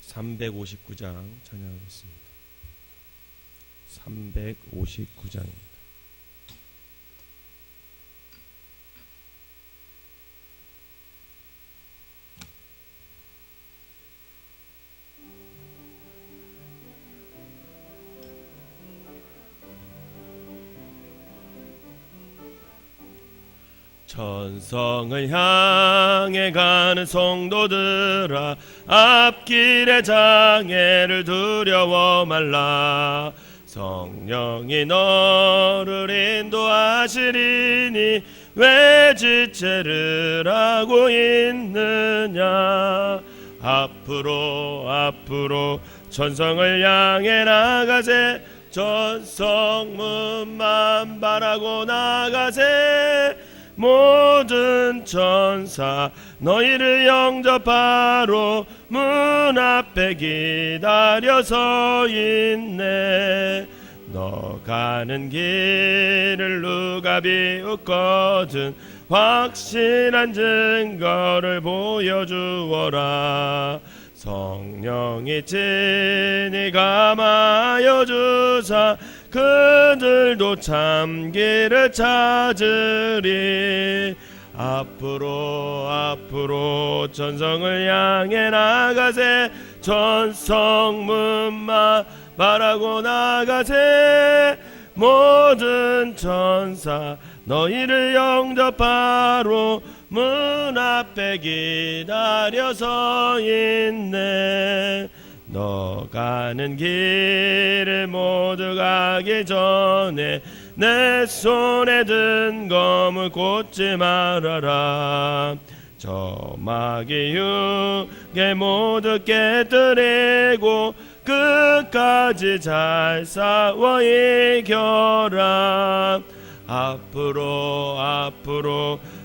359장 찬양하겠습니다. 359장입니다. 천성을 향해 가는 성도들아, 앞길의 장애를 두려워 말라. 성령이 너를 인도하시리니 왜 지체를 하고 있느냐. 앞으로 천성을 향해 나가세. 천성문만 바라고 나가세. 모든 천사 너희를 영접하러 문 앞에 기다려 서 있네. 너 가는 길을 누가 비웃거든 확실한 증거를 보여주어라. 성령이 친히 감하여 주사 그들도 참 길을 찾으리. 앞으로 천성을 향해 나가세. 천성문만 바라고 나가세. 모든 천사 너희를 영접하러 문 앞에 기다려 서 있네. 너 가는 길을 모두 가기 전에 내 손에 든 검을 꽂지 말아라. 저 마귀 육에 모두 깨뜨리고 끝까지 잘 싸워 이겨라. 앞으로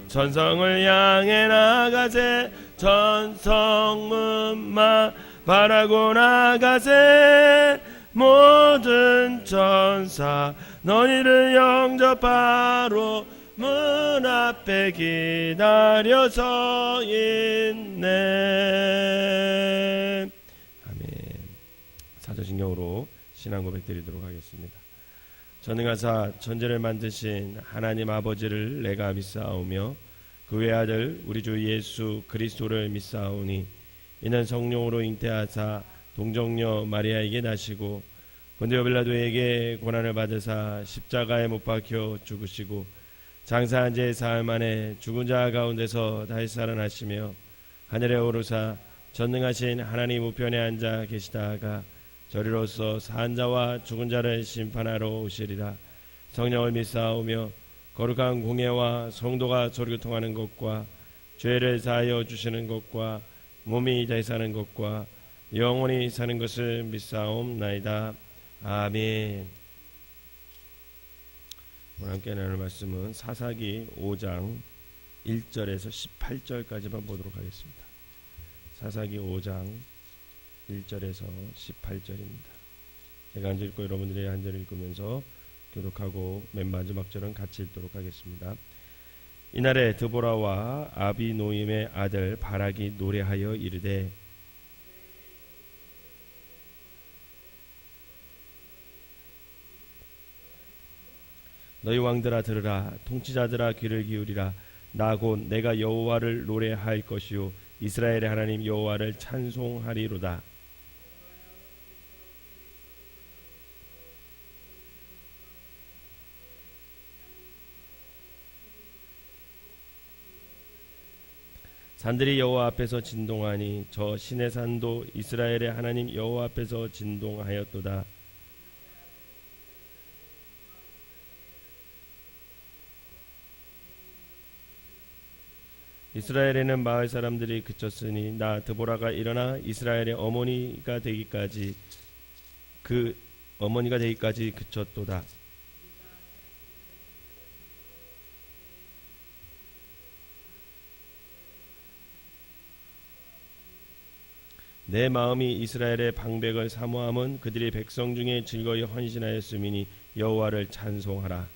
천성을 향해 나가세. 천성문만 바라고 나가세. 모든 천사 너희를 영접하러 문 앞에 기다려 서 있네. 아멘. 사도신경으로 신앙 고백 드리도록 하겠습니다. 전능하사 천지를 만드신 하나님 아버지를 내가 믿사오며 그 외아들 우리 주 예수 그리스도를 믿사오니 이는 성령으로 잉태하사 동정녀 마리아에게 나시고 본디오 빌라도에게 고난을 받으사 십자가에 못 박혀 죽으시고 장사한 지 사흘 만에 죽은 자 가운데서 다시 살아나시며 하늘에 오르사 전능하신 하나님 우편에 앉아 계시다가 저리로서 산 자와 죽은 자를 심판하러 오시리라. 성령을 믿사오며 거룩한 공예와 성도가 서로 교통하는 것과 죄를 사하여 주시는 것과 몸이 다시 사는 것과 영원히 사는 것을 믿사옵나이다. 아멘. 오늘 함께 나눌 말씀은 사사기 5장 1절에서 18절까지만 보도록 하겠습니다. 사사기 5장 1절에서 18절입니다. 제가 한 절 읽고 여러분들이 한 절 읽으면서 교독하고 맨 마지막 절은 같이 읽도록 하겠습니다. 이날에 드보라와 아비노임의 아들 바락이 노래하여 이르되 너희 왕들아 들으라. 통치자들아 귀를 기울이라. 나 곧 내가 여호와를 노래할 것이요 이스라엘의 하나님 여호와를 찬송하리로다. 산들이 여호와 앞에서 진동하니 저 신의 산도 이스라엘의 하나님 여호와 앞에서 진동하였도다. 이스라엘에는 마을 사람들이 그쳤으니 나 드보라가 일어나 이스라엘의 어머니가 되기까지 그쳤도다. 내 마음이 이스라엘의 방백을 사모함은 그들이 백성 중에 즐거이 헌신하였음이니 여호와를 찬송하라.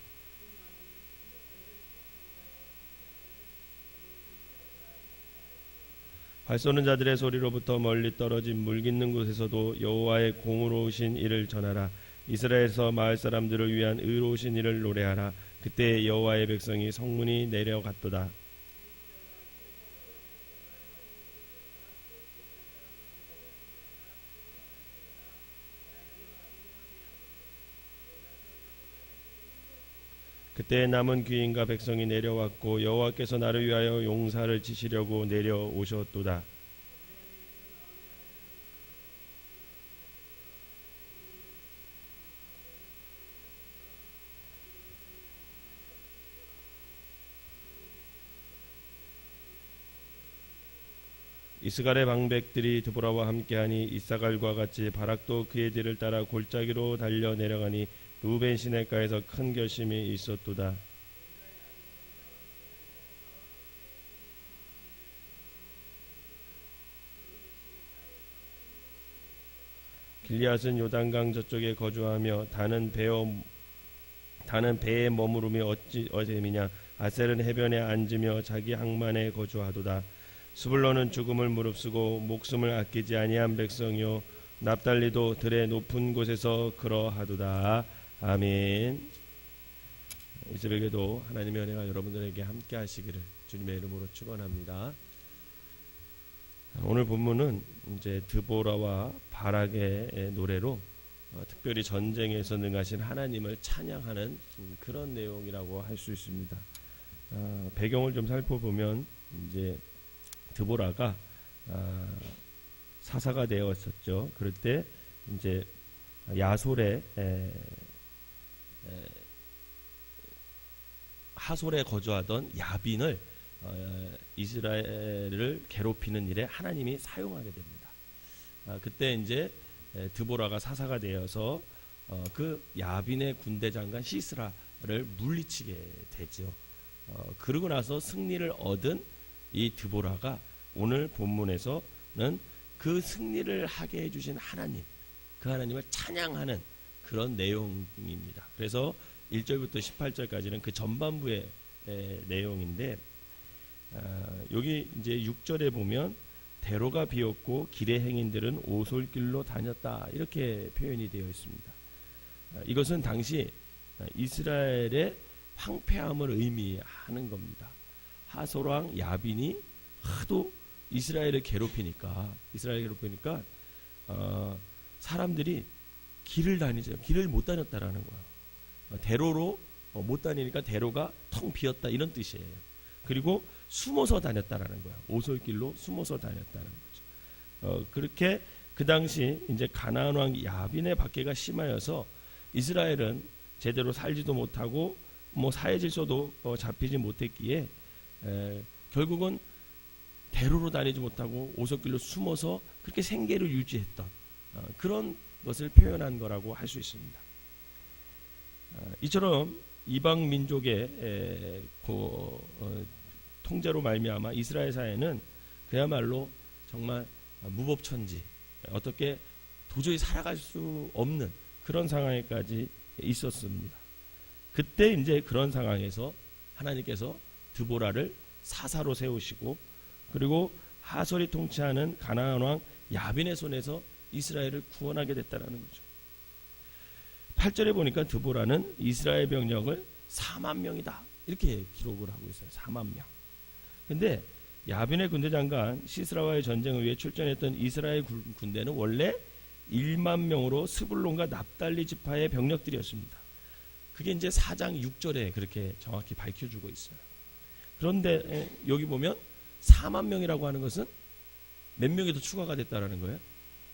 활 쏘는 자들의 소리로부터 멀리 떨어진 물 깃는 곳에서도 여호와의 공의로우신 일을 전하라. 이스라엘에서 마을 사람들을 위한 의로우신 일을 노래하라. 그때 여호와의 백성이 성문이 내려갔도다. 그때 남은 귀인과 백성이 내려왔고 여호와께서 나를 위하여 용사를 치시려고 내려오셨도다. 이스갈의 방백들이 드보라와 함께하니 이사갈과 같이 바락도 그의 뒤를 따라 골짜기로 달려 내려가니 루벤 시내가에서 큰 결심이 있었도다. 길리앗은 요단강 저쪽에 거주하며 다는 배에 머무름이 어찌됨이냐. 아셀은 해변에 앉으며 자기 항만에 거주하도다. 스불론은 죽음을 무릅쓰고 목숨을 아끼지 아니한 백성이요 납달리도 들의 높은 곳에서 그러하도다. 아멘. 이 새벽에도 하나님의 은혜가 여러분들에게 함께 하시기를 주님의 이름으로 축원합니다. 오늘 본문은 이제 드보라와 바락의 노래로 특별히 전쟁에서 능하신 하나님을 찬양하는 그런 내용이라고 할 수 있습니다. 배경을 좀 살펴보면 이제 드보라가 사사가 되었었죠. 그럴 때 이제 야솔의 하솔에 거주하던 야빈을 이스라엘을 괴롭히는 일에 하나님이 사용하게 됩니다. 그때 이제 드보라가 사사가 되어서 그 야빈의 군대 장관 시스라를 물리치게 되죠. 그러고 나서 승리를 얻은 이 드보라가 오늘 본문에서는 그 승리를 하게 해주신 하나님, 그 하나님을 찬양하는 그런 내용입니다. 그래서 1절부터 18절까지는 그 전반부의 내용인데 여기 이제 6절에 보면 대로가 비었고 길의 행인들은 오솔길로 다녔다 이렇게 표현이 되어 있습니다. 이것은 당시 이스라엘의 황폐함을 의미하는 겁니다. 하솔왕 야빈이 하도 이스라엘을 괴롭히니까 사람들이 길을 다니죠. 길을 못 다녔다라는 거예요. 대로로 못 다니니까 대로가 텅 비었다 이런 뜻이에요. 그리고 숨어서 다녔다라는 거예요. 오솔길로 숨어서 다녔다는 거죠. 그렇게 그 당시 이제 가나안 왕 야빈의 박해가 심하여서 이스라엘은 제대로 살지도 못하고 뭐 사회 질서도 잡히지 못했기에 결국은 대로로 다니지 못하고 오솔길로 숨어서 그렇게 생계를 유지했던 그런 것을 표현한 거라고 할 수 있습니다. 이처럼 이방 민족의 통제로 말미암아 이스라엘 사회는 그야말로 정말 무법천지, 어떻게 도저히 살아갈 수 없는 그런 상황에까지 있었습니다. 그때 이제 그런 상황에서 하나님께서 드보라를 사사로 세우시고 그리고 하솔이 통치하는 가나안 왕 야빈의 손에서 이스라엘을 구원하게 됐다라는 거죠. 8절에 보니까 드보라는 이스라엘 병력을 4만 명이다 이렇게 기록을 하고 있어요. 4만 명. 근데 야빈의 군대 장관 시스라와의 전쟁을 위해 출전했던 이스라엘 군대는 원래 1만 명으로 스불론과 납달리 지파의 병력들이었습니다. 그게 이제 4장 6절에 그렇게 정확히 밝혀주고 있어요. 그런데 여기 보면 4만 명이라고 하는 것은 몇 명이 더 추가가 됐다라는 거예요.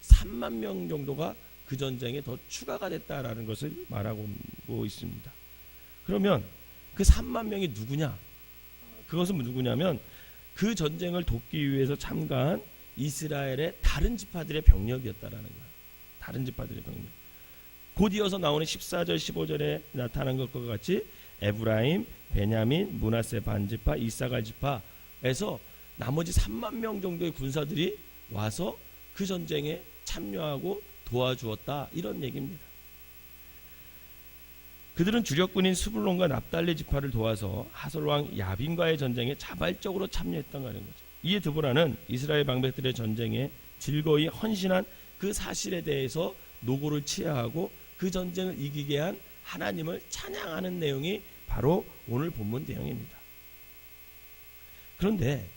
3만 명 정도가 그 전쟁에 더 추가가 됐다라는 것을 말하고 있습니다. 그러면 그 3만 명이 누구냐? 그것은 누구냐면 그 전쟁을 돕기 위해서 참가한 이스라엘의 다른 지파들의 병력이었다라는 거예요. 다른 지파들의 병력. 곧 이어서 나오는 14절 15절에 나타난 것과 같이 에브라임, 베냐민, 므낫세 반지파, 이사갈 지파에서 나머지 3만 명 정도의 군사들이 와서 그 전쟁에 참여하고 도와주었다 이런 얘기입니다. 그들은 주력군인 스불론과 납달리 지파를 도와서 하솔 왕 야빈과의 전쟁에 자발적으로 참여했던 거는 거죠. 이에 드보라는 이스라엘 방백들의 전쟁에 즐거이 헌신한 그 사실에 대해서 노고를 치하하고 그 전쟁을 이기게 한 하나님을 찬양하는 내용이 바로 오늘 본문 내용입니다. 그런데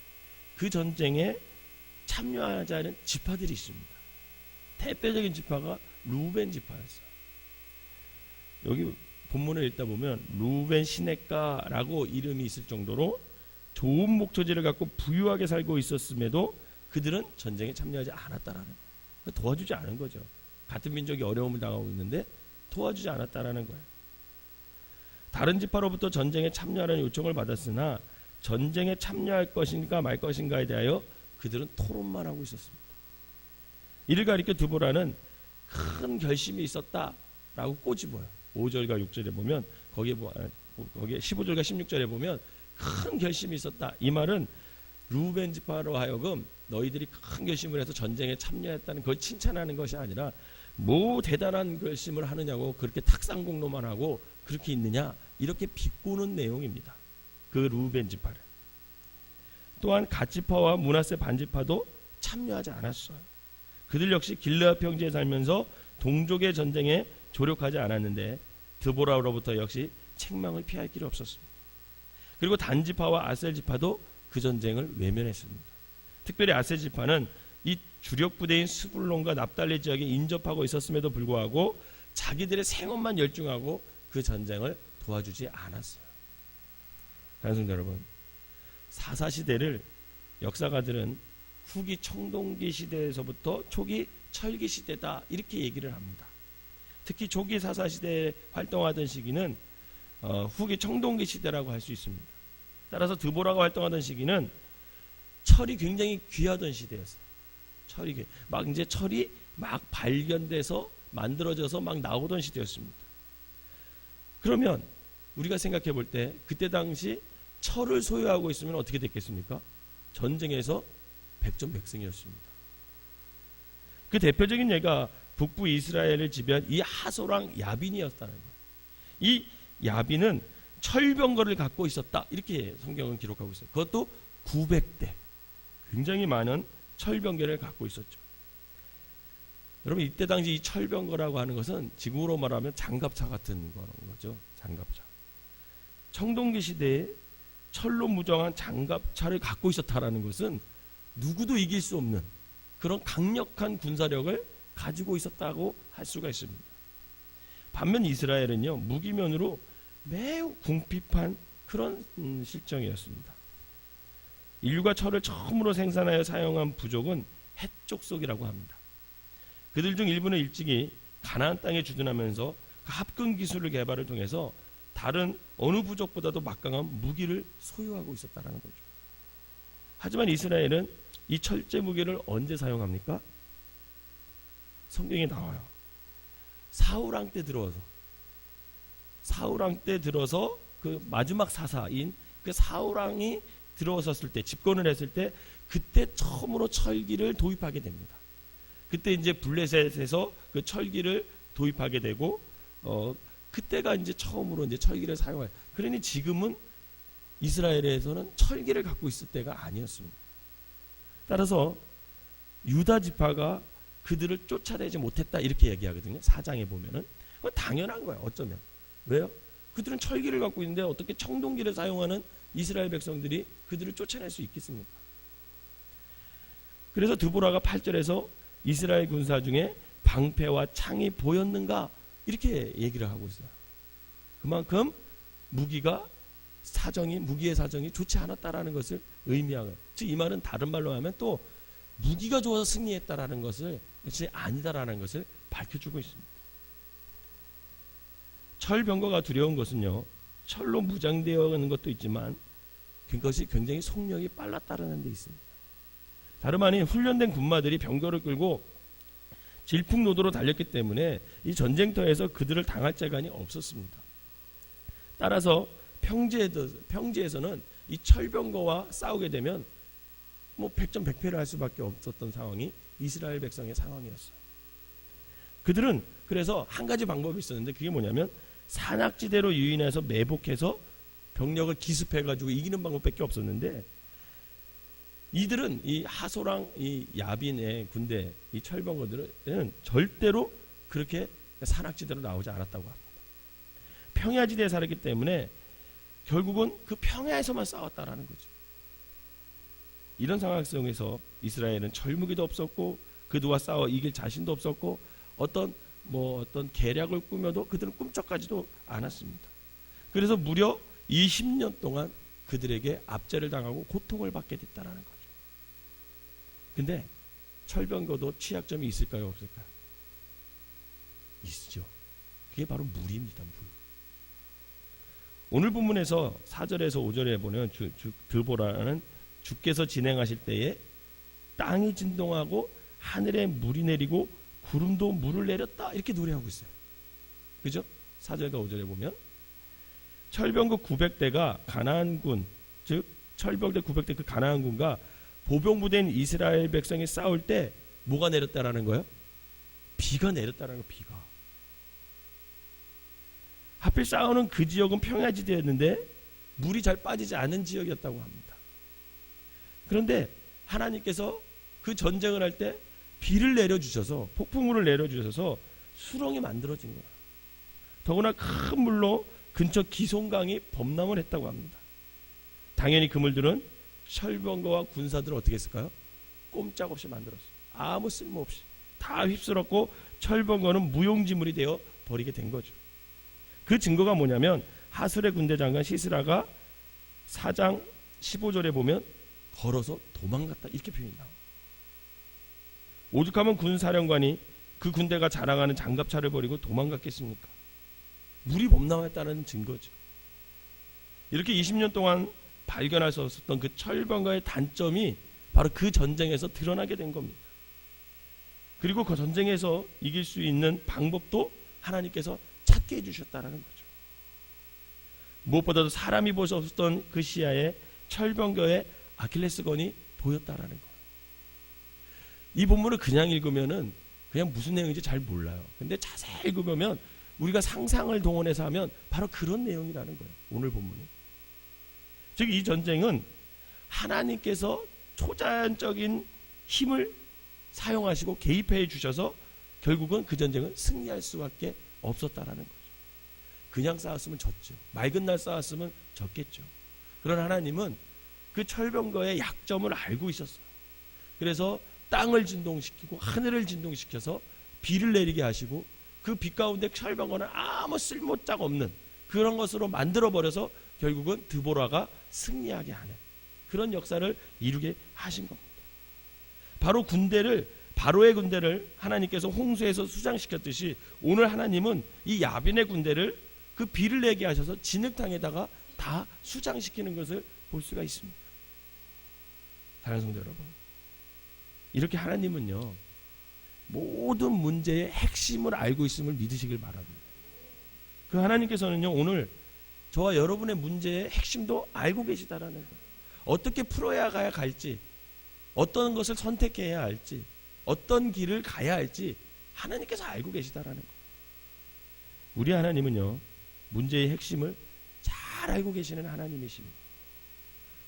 그 전쟁에 참여하지 않은 지파들이 있습니다. 대표적인 지파가 루벤 지파였어요. 여기 본문을 읽다 보면 루벤 시냇가라고 이름이 있을 정도로 좋은 목초지를 갖고 부유하게 살고 있었음에도 그들은 전쟁에 참여하지 않았다라는 거예요. 도와주지 않은 거죠. 같은 민족이 어려움을 당하고 있는데 도와주지 않았다라는 거예요. 다른 지파로부터 전쟁에 참여하라는 요청을 받았으나 전쟁에 참여할 것인가 말 것인가에 대하여 그들은 토론만 하고 있었습니다. 이를 가리켜 드보라는 큰 결심이 있었다라고 꼬집어요. 5절과 6절에 보면 거기에 15절과 16절에 보면 큰 결심이 있었다. 이 말은 루벤 지파로 하여금 너희들이 큰 결심을 해서 전쟁에 참여했다는 걸 칭찬하는 것이 아니라 뭐 대단한 결심을 하느냐고 그렇게 탁상공로만 하고 그렇게 있느냐 이렇게 비꼬는 내용입니다. 그 루벤 지파를. 또한 갓지파와 므낫세 반지파도 참여하지 않았어요. 그들 역시 길르앗 평지에 살면서 동족의 전쟁에 조력하지 않았는데 드보라로부터 역시 책망을 피할 길이 없었습니다. 그리고 단지파와 아셀 지파도 그 전쟁을 외면했습니다. 특별히 아셀 지파는 이 주력 부대인 스불론과 납달리 지역에 인접하고 있었음에도 불구하고 자기들의 생업만 열중하고 그 전쟁을 도와주지 않았어요. 사랑하는 여러분, 사사시대를 역사가들은 후기 청동기 시대에서부터 초기 철기 시대다 이렇게 얘기를 합니다. 특히 초기 사사시대에 활동하던 시기는 후기 청동기 시대라고 할 수 있습니다. 따라서 드보라가 활동하던 시기는 철이 굉장히 귀하던 시대였어요. 철이 막 발견돼서 만들어져서 막 나오던 시대였습니다. 그러면 우리가 생각해 볼 때 그때 당시 철을 소유하고 있으면 어떻게 됐겠습니까? 전쟁에서 백전백승이었습니다. 그 대표적인 예가 북부 이스라엘을 지배한 이 하소랑 야빈이었다는 거예요. 이 야빈은 철병거를 갖고 있었다 이렇게 성경은 기록하고 있어요. 그것도 900대 굉장히 많은 철병거를 갖고 있었죠. 여러분 이때 당시 이 철병거라고 하는 것은 지금으로 말하면 장갑차 같은 거죠. 장갑차. 청동기 시대에 철로 무장한 장갑차를 갖고 있었다라는 것은 누구도 이길 수 없는 그런 강력한 군사력을 가지고 있었다고 할 수가 있습니다. 반면 이스라엘은요 무기면으로 매우 궁핍한 그런 실정이었습니다. 인류가 철을 처음으로 생산하여 사용한 부족은 헷족속이라고 합니다. 그들 중 일부는 일찍이 가나안 땅에 주둔하면서 그 합금 기술을 개발을 통해서 다른 어느 부족보다도 막강한 무기를 소유하고 있었다는 거죠. 하지만 이스라엘은 이 철제 무기를 언제 사용합니까? 성경에 나와요. 사울왕 때 들어서 그 마지막 사사인 그 사울왕이 들어섰을 때 집권을 했을 때 그때 처음으로 철기를 도입하게 됩니다. 그때 이제 블레셋에서 그 철기를 도입하게 되고 그때가 이제 처음으로 이제 철기를 사용해요. 그러니 지금은 이스라엘에서는 철기를 갖고 있을 때가 아니었습니다. 따라서 유다 지파가 그들을 쫓아내지 못했다 이렇게 얘기하거든요. 4장에 보면은 그건 당연한 거예요. 어쩌면 왜요? 그들은 철기를 갖고 있는데 어떻게 청동기를 사용하는 이스라엘 백성들이 그들을 쫓아낼 수 있겠습니까? 그래서 드보라가 8절에서 이스라엘 군사 중에 방패와 창이 보였는가 이렇게 얘기를 하고 있어요. 그만큼 무기의 사정이 좋지 않았다라는 것을 의미하고요. 즉 이 말은 다른 말로 하면 또 무기가 좋아서 승리했다라는 것을 그것이 아니다라는 것을 밝혀주고 있습니다. 철병거가 두려운 것은요 철로 무장되어 있는 것도 있지만 그것이 굉장히 속력이 빨랐다는 데 있습니다. 다름 아닌 훈련된 군마들이 병거를 끌고 질풍노도로 달렸기 때문에 이 전쟁터에서 그들을 당할 재간이 없었습니다. 따라서 평지에서는 이 철병거와 싸우게 되면 뭐 백전백패를 할 수밖에 없었던 상황이 이스라엘 백성의 상황이었어요. 그들은 그래서 한 가지 방법이 있었는데 그게 뭐냐면 산악지대로 유인해서 매복해서 병력을 기습해가지고 이기는 방법밖에 없었는데 이들은 이 하소랑 이 야빈의 군대, 이 철병거들은 절대로 그렇게 산악지대로 나오지 않았다고 합니다. 평야지대에 살았기 때문에 결국은 그 평야에서만 싸웠다라는 거죠. 이런 상황 속에서 이스라엘은 철무기도 없었고 그들과 싸워 이길 자신도 없었고 어떤 계략을 꾸며도 그들은 꿈쩍하지도 않았습니다. 그래서 무려 20년 동안 그들에게 압제를 당하고 고통을 받게 됐다라는 거죠. 근데 철병거도 취약점이 있을까요, 없을까요? 있죠. 그게 바로 물입니다. 물. 오늘 본문에서 4절에서 5절에 보면 드보라는 주께서 진행하실 때에 땅이 진동하고 하늘에 물이 내리고 구름도 물을 내렸다 이렇게 노래하고 있어요. 그죠? 4절과 5절에 보면 철병거 900대가 가나안군, 즉 철병대 900대 그 가나안군과 보병부대인 이스라엘 백성이 싸울 때 뭐가 내렸다라는 거예요? 비가 내렸다라는 거예요. 비가. 하필 싸우는 그 지역은 평야지대였는데 물이 잘 빠지지 않은 지역이었다고 합니다. 그런데 하나님께서 그 전쟁을 할 때 비를 내려주셔서 폭풍우를 내려주셔서 수렁이 만들어진 거야. 더구나 큰 물로 근처 기송강이 범람을 했다고 합니다. 당연히 그 물들은 철병거와 군사들을 어떻게 했을까요? 꼼짝없이 만들었어요. 아무 쓸모없이 다 휩쓸었고 철병거는 무용지물이 되어 버리게 된 거죠. 그 증거가 뭐냐면 하술의 군대 장관 시스라가 4장 15절에 보면 걸어서 도망갔다 이렇게 표현이 나와요. 오죽하면 군사령관이 그 군대가 자랑하는 장갑차를 버리고 도망갔겠습니까? 물이 범람했다는 증거죠. 이렇게 20년 동안 발견할 수 없었던 그 철병거의 단점이 바로 그 전쟁에서 드러나게 된 겁니다. 그리고 그 전쟁에서 이길 수 있는 방법도 하나님께서 찾게 해주셨다는 거죠. 무엇보다도 사람이 볼 수 없었던 그 시야에 철병거의 아킬레스건이 보였다라는 거예요. 이 본문을 그냥 읽으면은 그냥 무슨 내용인지 잘 몰라요. 근데 자세히 읽으면 우리가 상상을 동원해서 하면 바로 그런 내용이라는 거예요. 오늘 본문이. 즉 이 전쟁은 하나님께서 초자연적인 힘을 사용하시고 개입해 주셔서 결국은 그 전쟁은 승리할 수밖에 없었다라는 거죠. 그냥 싸웠으면 졌죠. 맑은 날 싸웠으면 졌겠죠. 그러나 하나님은 그 철병거의 약점을 알고 있었어요. 그래서 땅을 진동시키고 하늘을 진동시켜서 비를 내리게 하시고 그 빛 가운데 철병거는 아무 쓸모짝 없는 그런 것으로 만들어버려서 결국은 드보라가 승리하게 하는 그런 역사를 이루게 하신 겁니다. 바로의 군대를 하나님께서 홍수에서 수장시켰듯이 오늘 하나님은 이 야빈의 군대를 그 비를 내게 하셔서 진흙탕에다가 다 수장시키는 것을 볼 수가 있습니다. 사랑하는 성도 여러분, 이렇게 하나님은요 모든 문제의 핵심을 알고 있음을 믿으시길 바랍니다. 그 하나님께서는요 오늘 저와 여러분의 문제의 핵심도 알고 계시다라는 거예요. 어떻게 풀어야 갈지, 어떤 것을 선택해야 할지, 어떤 길을 가야 할지 하나님께서 알고 계시다라는 거예요. 우리 하나님은요 문제의 핵심을 잘 알고 계시는 하나님이십니다.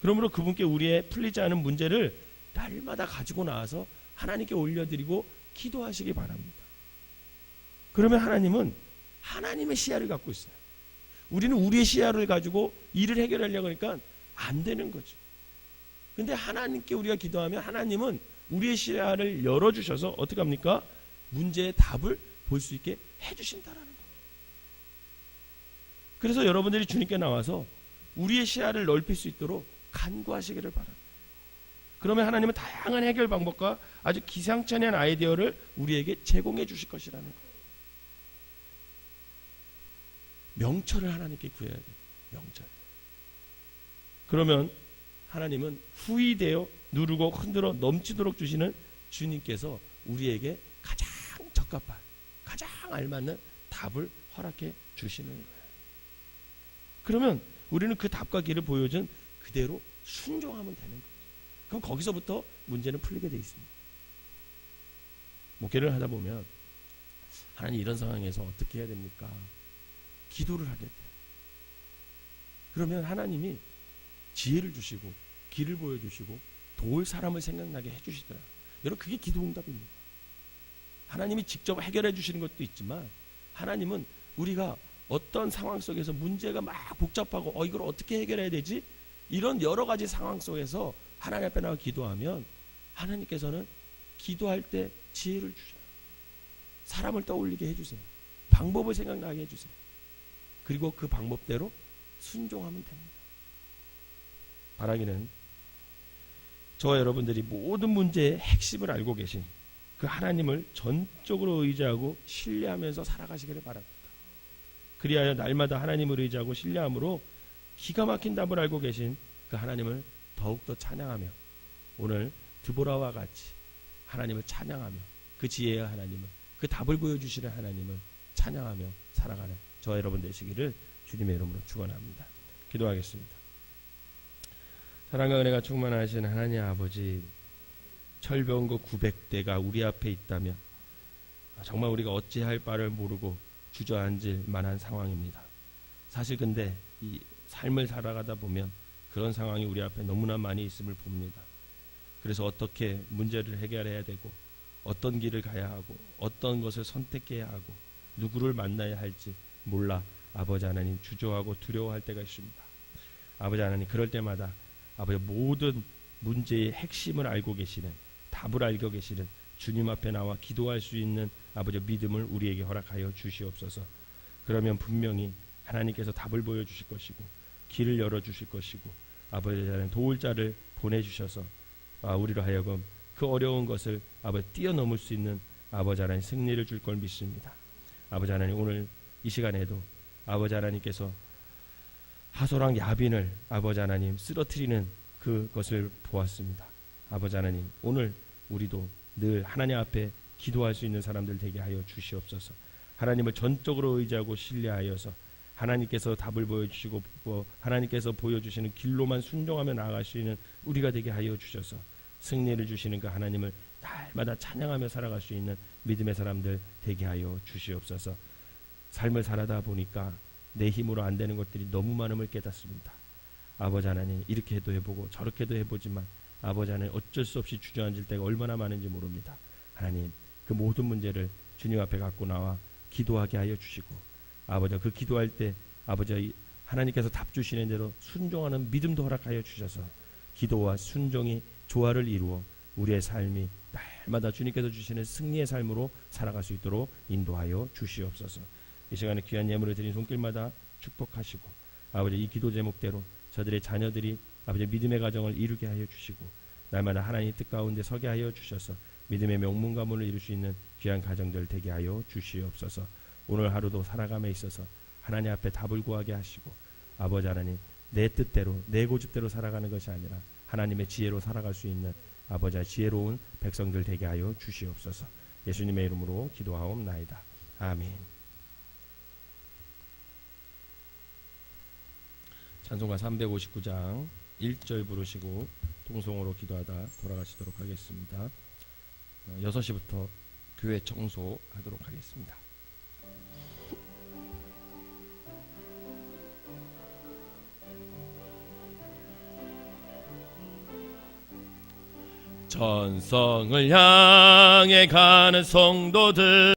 그러므로 그분께 우리의 풀리지 않은 문제를 날마다 가지고 나와서 하나님께 올려드리고 기도하시기 바랍니다. 그러면 하나님은 하나님의 시야를 갖고 있어요. 우리는 우리의 시야를 가지고 일을 해결하려고 하니까 안 되는 거죠. 근데 하나님께 우리가 기도하면 하나님은 우리의 시야를 열어주셔서 어떻게 합니까? 문제의 답을 볼 수 있게 해주신다라는 거예요. 그래서 여러분들이 주님께 나와서 우리의 시야를 넓힐 수 있도록 간구하시기를 바랍니다. 그러면 하나님은 다양한 해결 방법과 아주 기상천외한 아이디어를 우리에게 제공해 주실 것이라는 거예요. 명철을 하나님께 구해야 돼요. 명철. 그러면 하나님은 후이되어 누르고 흔들어 넘치도록 주시는 주님께서 우리에게 가장 적합한, 가장 알맞는 답을 허락해 주시는 거예요. 그러면 우리는 그 답과 길을 보여준 그대로 순종하면 되는 거죠. 그럼 거기서부터 문제는 풀리게 돼 있습니다. 목회를 하다 보면 하나님 이런 상황에서 어떻게 해야 됩니까? 기도를 하게 돼요. 그러면 하나님이 지혜를 주시고 길을 보여주시고 도울 사람을 생각나게 해주시더라. 여러분, 그게 기도응답입니다. 하나님이 직접 해결해 주시는 것도 있지만, 하나님은 우리가 어떤 상황 속에서 문제가 막 복잡하고 이걸 어떻게 해결해야 되지? 이런 여러 가지 상황 속에서 하나님 앞에 나가 기도하면 하나님께서는 기도할 때 지혜를 주셔요. 사람을 떠올리게 해주세요. 방법을 생각나게 해주세요. 그리고 그 방법대로 순종하면 됩니다. 바라기는 저와 여러분들이 모든 문제의 핵심을 알고 계신 그 하나님을 전적으로 의지하고 신뢰하면서 살아가시기를 바랍니다. 그리하여 날마다 하나님을 의지하고 신뢰함으로 기가 막힌 답을 알고 계신 그 하나님을 더욱더 찬양하며, 오늘 드보라와 같이 하나님을 찬양하며 그 지혜의 하나님을, 그 답을 보여주시는 하나님을 찬양하며 살아가는 저와 여러분 되시기를 주님의 이름으로 축원합니다. 기도하겠습니다. 사랑과 은혜가 충만하신 하나님 아버지, 철병거 900대가 우리 앞에 있다면 정말 우리가 어찌할 바를 모르고 주저앉을 만한 상황입니다. 사실 근데 이 삶을 살아가다 보면 그런 상황이 우리 앞에 너무나 많이 있음을 봅니다. 그래서 어떻게 문제를 해결해야 되고, 어떤 길을 가야 하고, 어떤 것을 선택해야 하고, 누구를 만나야 할지 몰라 아버지 하나님 주저하고 두려워할 때가 있습니다. 아버지 하나님, 그럴 때마다 아버지 모든 문제의 핵심을 알고 계시는, 답을 알고 계시는 주님 앞에 나와 기도할 수 있는 아버지 믿음을 우리에게 허락하여 주시옵소서. 그러면 분명히 하나님께서 답을 보여주실 것이고, 길을 열어주실 것이고, 아버지 하나님 도울 자를 보내주셔서 우리로 하여금 그 어려운 것을 아버지 뛰어넘을 수 있는 아버지 하나님 승리를 줄 걸 믿습니다. 아버지 하나님, 오늘 이 시간에도 아버지 하나님께서 하소랑 야빈을 아버지 하나님 쓰러뜨리는 그것을 보았습니다. 아버지 하나님, 오늘 우리도 늘 하나님 앞에 기도할 수 있는 사람들 되게 하여 주시옵소서. 하나님을 전적으로 의지하고 신뢰하여서 하나님께서 답을 보여주시고 하나님께서 보여주시는 길로만 순종하며 나아갈 수 있는 우리가 되게 하여 주셔서 승리를 주시는 그 하나님을 날마다 찬양하며 살아갈 수 있는 믿음의 사람들 되게 하여 주시옵소서. 삶을 살아다 보니까 내 힘으로 안 되는 것들이 너무 많음을 깨닫습니다. 아버지 하나님, 이렇게 해도 해보고 저렇게도 해보지만 아버지 하나님, 어쩔 수 없이 주저앉을 때가 얼마나 많은지 모릅니다. 하나님, 그 모든 문제를 주님 앞에 갖고 나와 기도하게 하여 주시고, 아버지 그 기도할 때 아버지 하나님께서 답 주시는 대로 순종하는 믿음도 허락하여 주셔서 기도와 순종이 조화를 이루어 우리의 삶이 날마다 주님께서 주시는 승리의 삶으로 살아갈 수 있도록 인도하여 주시옵소서. 이 시간에 귀한 예물을 드린 손길마다 축복하시고, 아버지 이 기도 제목대로 저들의 자녀들이 아버지 믿음의 가정을 이루게 하여 주시고, 날마다 하나님 뜻 가운데 서게 하여 주셔서 믿음의 명문 가문을 이룰 수 있는 귀한 가정들 되게 하여 주시옵소서. 오늘 하루도 살아감에 있어서 하나님 앞에 답을 구하게 하시고, 아버지 하나님, 내 뜻대로 내 고집대로 살아가는 것이 아니라 하나님의 지혜로 살아갈 수 있는 아버지 지혜로운 백성들 되게 하여 주시옵소서. 예수님의 이름으로 기도하옵나이다. 아멘. 찬송가 359장 1절 부르시고 통성으로 기도하다 돌아가시도록 하겠습니다. 6시부터 교회 청소하도록 하겠습니다. 전성을 향해 가는 성도들